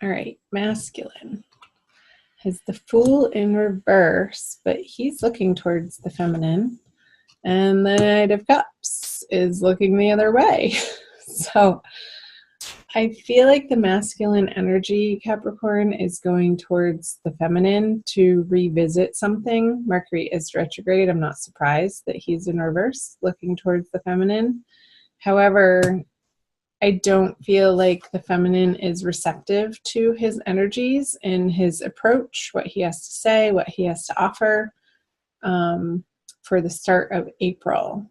All right, masculine has the Fool in reverse, but he's looking towards the feminine. And the Knight of Cups is looking the other way. So I feel like the masculine energy, Capricorn, is going towards the feminine to revisit something. Mercury is retrograde. I'm not surprised that he's in reverse, looking towards the feminine. However, I don't feel like the feminine is receptive to his energies and his approach, what he has to say, what he has to offer for the start of April.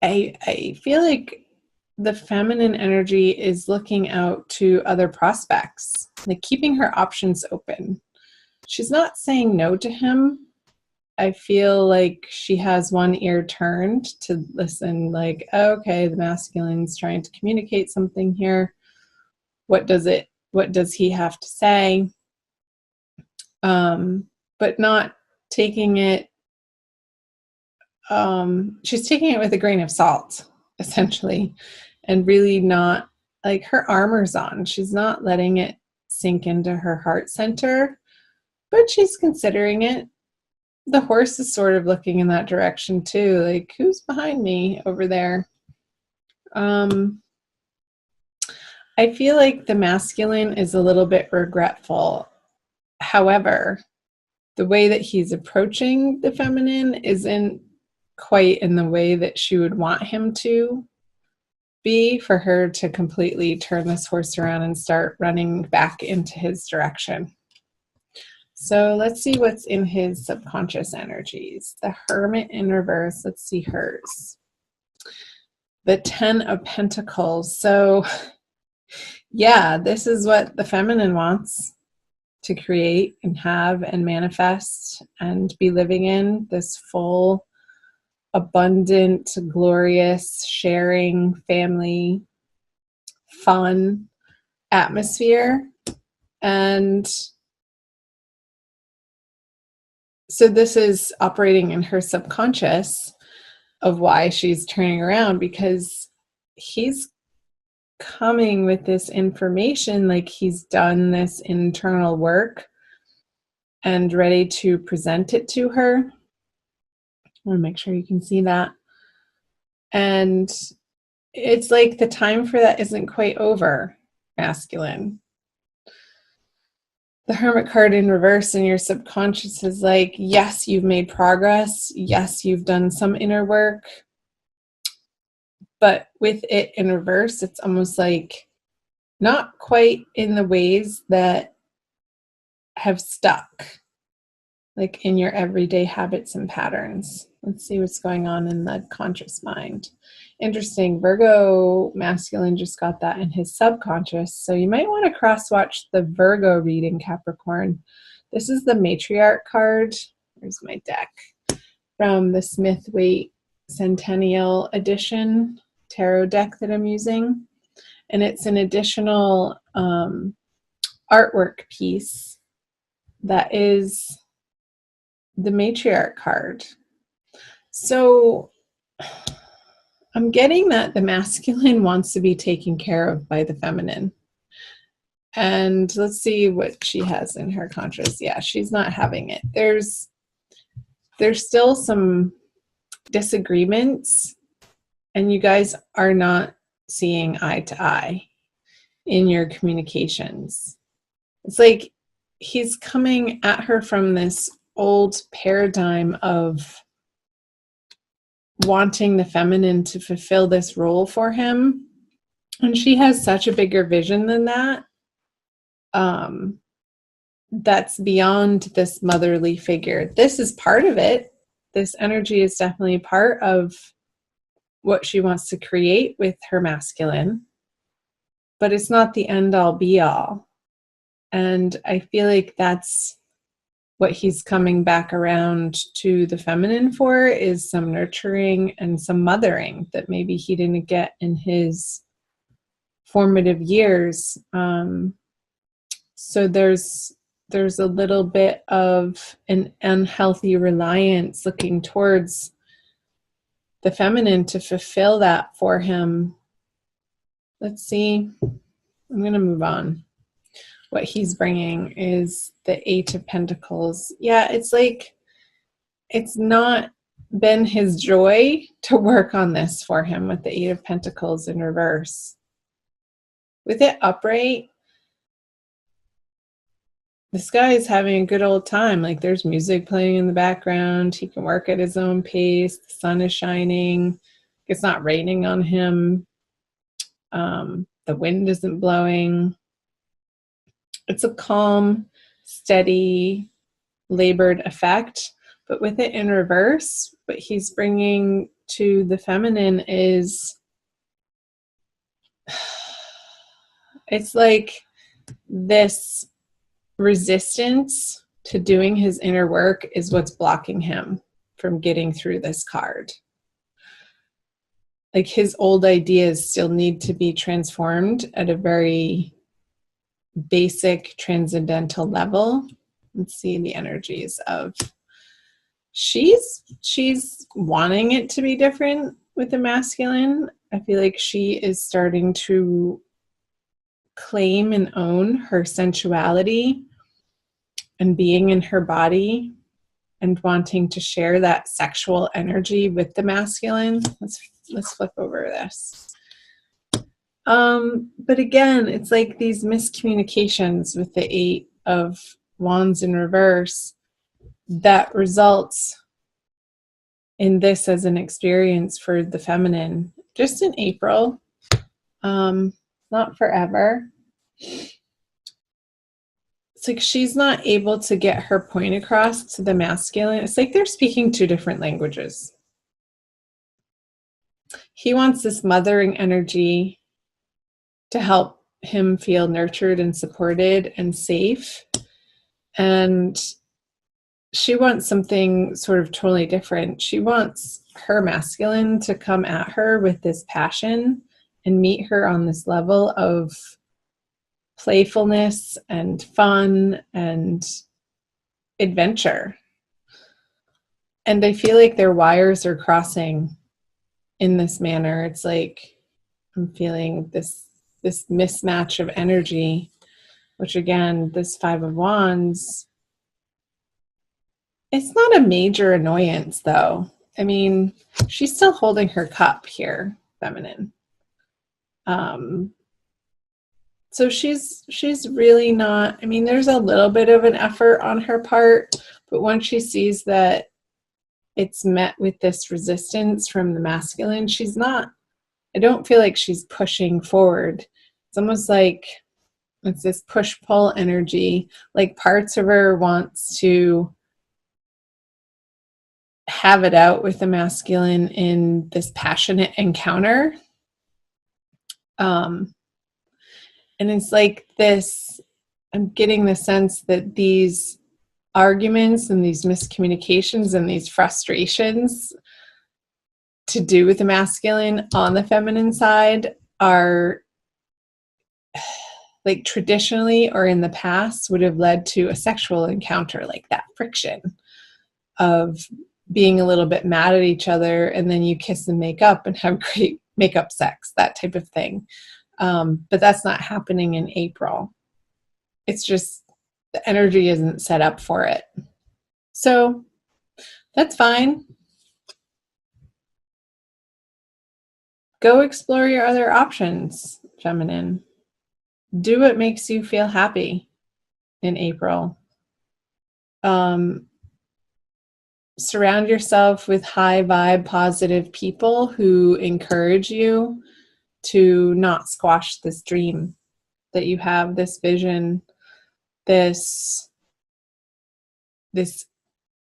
I feel like the feminine energy is looking out to other prospects, like keeping her options open. She's not saying no to him. I feel like she has one ear turned to listen, like, okay, the masculine's trying to communicate something here. What does he have to say? But not taking it, she's taking it with a grain of salt, essentially, and really not, like, her armor's on. She's not letting it sink into her heart center, but she's considering it. The horse is sort of looking in that direction too, like, who's behind me over there? I feel like the masculine is a little bit regretful. However, the way that he's approaching the feminine isn't quite in the way that she would want him to be, for her to completely turn this horse around and start running back into his direction. So let's see what's in his subconscious energies. The Hermit in reverse. Let's see hers. The 10 of Pentacles. So yeah, this is what the feminine wants to create and have and manifest and be living in, this full, abundant, glorious, sharing, family, fun atmosphere. And so this is operating in her subconscious of why she's turning around, because he's coming with this information, like he's done this internal work and ready to present it to her. I want to make sure you can see that. And it's like the time for that isn't quite over, masculine. The Hermit card in reverse in your subconscious is like, yes, you've made progress. Yes, you've done some inner work. But with it in reverse, it's almost like not quite in the ways that have stuck, like in your everyday habits and patterns. Let's see what's going on in the conscious mind. Interesting. Virgo masculine just got that in his subconscious. So you might want to cross-watch the Virgo reading, Capricorn. This is the Matriarch card. Here's my deck from the Smith-Waite Centennial Edition tarot deck that I'm using. And it's an additional artwork piece that is the Matriarch card. So I'm getting that the masculine wants to be taken care of by the feminine. And let's see what she has in her conscious. Yeah, she's not having it. There's still some disagreements, and you guys are not seeing eye to eye in your communications. It's like he's coming at her from this old paradigm of wanting the feminine to fulfill this role for him. And she has such a bigger vision than that. That's beyond this motherly figure. This is part of it. This energy is definitely part of what she wants to create with her masculine, but it's not the end all be all. And I feel like that's what he's coming back around to the feminine for, is some nurturing and some mothering that maybe he didn't get in his formative years. So there's a little bit of an unhealthy reliance looking towards the feminine to fulfill that for him. Let's see I'm going to move on. What he's bringing is the Eight of Pentacles. Yeah, it's like it's not been his joy to work on this for him with the Eight of Pentacles in reverse. With it upright, this guy is having a good old time. Like there's music playing in the background. He can work at his own pace. The sun is shining. It's not raining on him. The wind isn't blowing. It's a calm, steady, labored effect. But with it in reverse, what he's bringing to the feminine is, it's like this resistance to doing his inner work is what's blocking him from getting through this card. Like his old ideas still need to be transformed at a very basic transcendental level. Let's see the energies of, she's wanting it to be different with the masculine. I feel like she is starting to claim and own her sensuality and being in her body and wanting to share that sexual energy with the masculine. Let's flip over this. But again, it's like these miscommunications with the Eight of Wands in reverse that results in this as an experience for the feminine just in April, not forever. It's like she's not able to get her point across to the masculine. It's like they're speaking two different languages. He wants this mothering energy to help him feel nurtured and supported and safe. And she wants something sort of totally different. She wants her masculine to come at her with this passion and meet her on this level of playfulness and fun and adventure. And I feel like their wires are crossing in this manner. It's like I'm feeling this mismatch of energy, which again, this Five of Wands, it's not a major annoyance though. I mean, she's still holding her cup here, feminine. So she's really not, I mean, there's a little bit of an effort on her part, but once she sees that it's met with this resistance from the masculine, she's not, I don't feel like she's pushing forward. It's almost like it's this push-pull energy. Like parts of her wants to have it out with the masculine in this passionate encounter. And it's like this, I'm getting the sense that these arguments and these miscommunications and these frustrations to do with the masculine on the feminine side are like traditionally or in the past would have led to a sexual encounter, like that friction of being a little bit mad at each other and then you kiss and make up and have great makeup sex, that type of thing. But that's not happening in April. It's just the energy isn't set up for it. So that's fine. Go explore your other options, feminine. Do what makes you feel happy in April. Surround yourself with high vibe, positive people who encourage you to not squash this dream that you have, this vision, this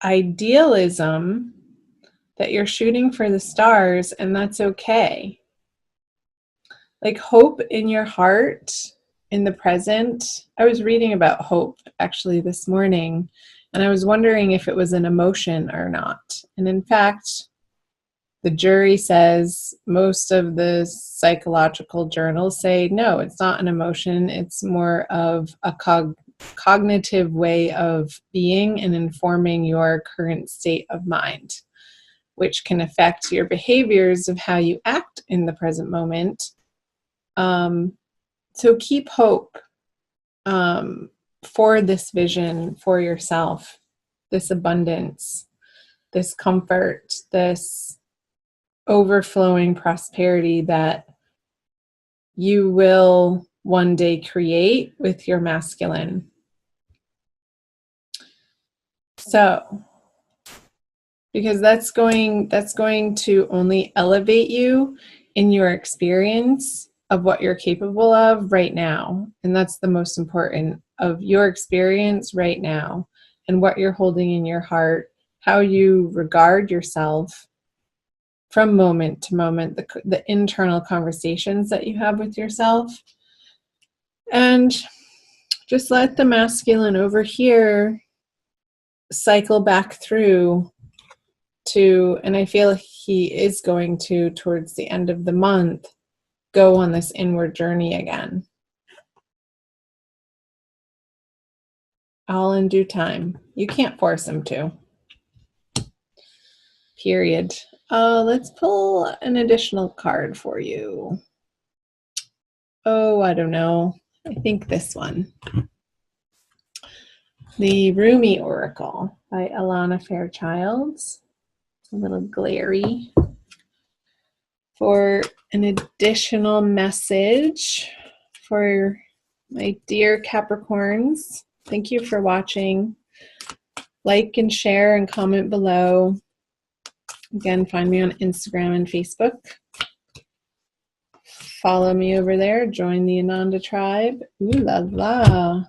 idealism that you're shooting for the stars, and that's okay. Like hope in your heart, in the present. I was reading about hope actually this morning, and I was wondering if it was an emotion or not. And in fact, the jury says, most of the psychological journals say, no, it's not an emotion. It's more of a cognitive way of being and informing your current state of mind, which can affect your behaviors of how you act in the present moment, So keep hope for this vision for yourself, this abundance, this comfort, this overflowing prosperity that you will one day create with your masculine. So, because that's going to only elevate you in your experience of what you're capable of right now. And that's the most important, of your experience right now and what you're holding in your heart, how you regard yourself from moment to moment, the internal conversations that you have with yourself. And just let the masculine over here cycle back through to, and I feel he is going to, towards the end of the month, go on this inward journey again. All in due time. You can't force him to. Period. Let's pull an additional card for you. Oh, I don't know. I think this one. The Rumi Oracle by Alana Fairchild. It's a little glary. For an additional message for my dear Capricorns, thank you for watching. Like and share and comment below. Again, find me on Instagram and Facebook. Follow me over there. Join the Ananda tribe. Ooh la la.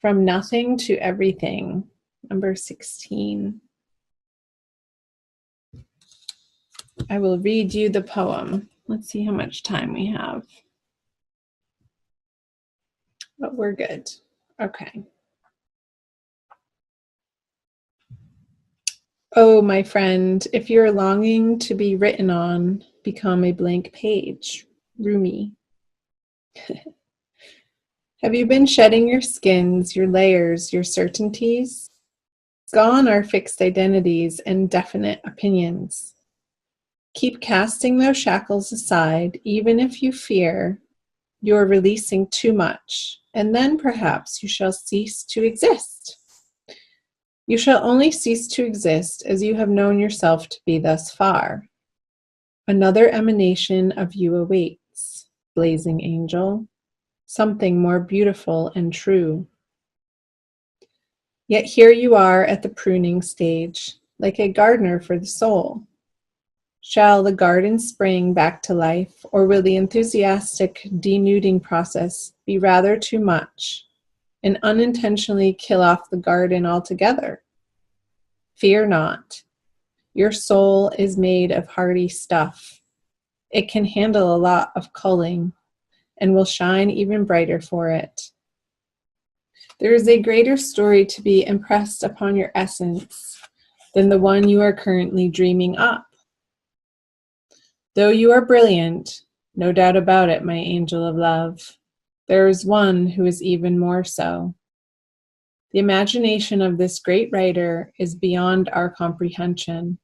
From nothing to everything. Number 16. I will read you the poem. Let's see how much time we have. But we're good. Okay. Oh, my friend, if you're longing to be written on, become a blank page. Rumi. Have you been shedding your skins, your layers, your certainties? Gone are fixed identities and definite opinions. Keep casting those shackles aside, even if you fear you're releasing too much, and then perhaps you shall cease to exist. You shall only cease to exist as you have known yourself to be thus far. Another emanation of you awaits, blazing angel, something more beautiful and true. Yet here you are at the pruning stage, like a gardener for the soul. Shall the garden spring back to life, or will the enthusiastic denuding process be rather too much and unintentionally kill off the garden altogether? Fear not. Your soul is made of hardy stuff. It can handle a lot of culling and will shine even brighter for it. There is a greater story to be impressed upon your essence than the one you are currently dreaming up. Though you are brilliant, no doubt about it, my angel of love, there is one who is even more so. The imagination of this great writer is beyond our comprehension.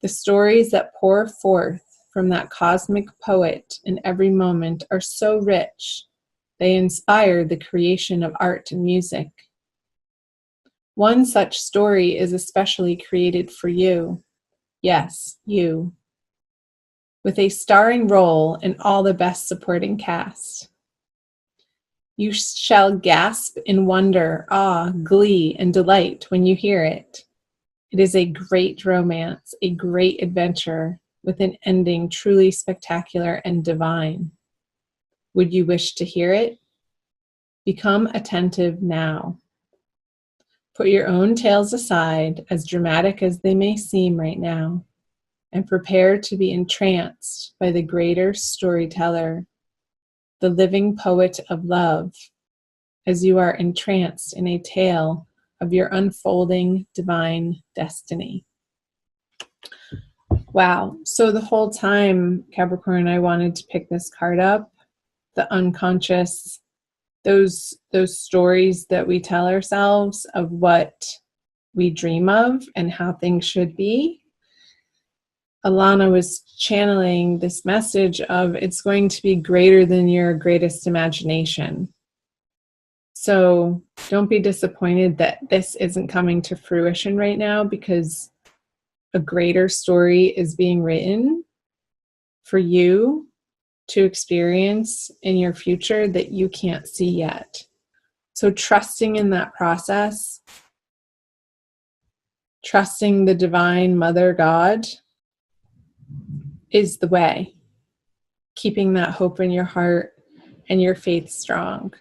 The stories that pour forth from that cosmic poet in every moment are so rich, they inspire the creation of art and music. One such story is especially created for you. Yes, you. With a starring role in all the best supporting cast. You shall gasp in wonder, awe, glee, and delight when you hear it. It is a great romance, a great adventure, with an ending truly spectacular and divine. Would you wish to hear it? Become attentive now. Put your own tales aside, as dramatic as they may seem right now, and prepare to be entranced by the greater storyteller, the living poet of love, as you are entranced in a tale of your unfolding divine destiny. Wow. So the whole time, Capricorn, I wanted to pick this card up, the unconscious, those stories that we tell ourselves of what we dream of and how things should be. Alana was channeling this message of it's going to be greater than your greatest imagination. So don't be disappointed that this isn't coming to fruition right now, because a greater story is being written for you to experience in your future that you can't see yet. So trusting in that process, trusting the divine Mother God is the way. Keeping that hope in your heart and your faith strong.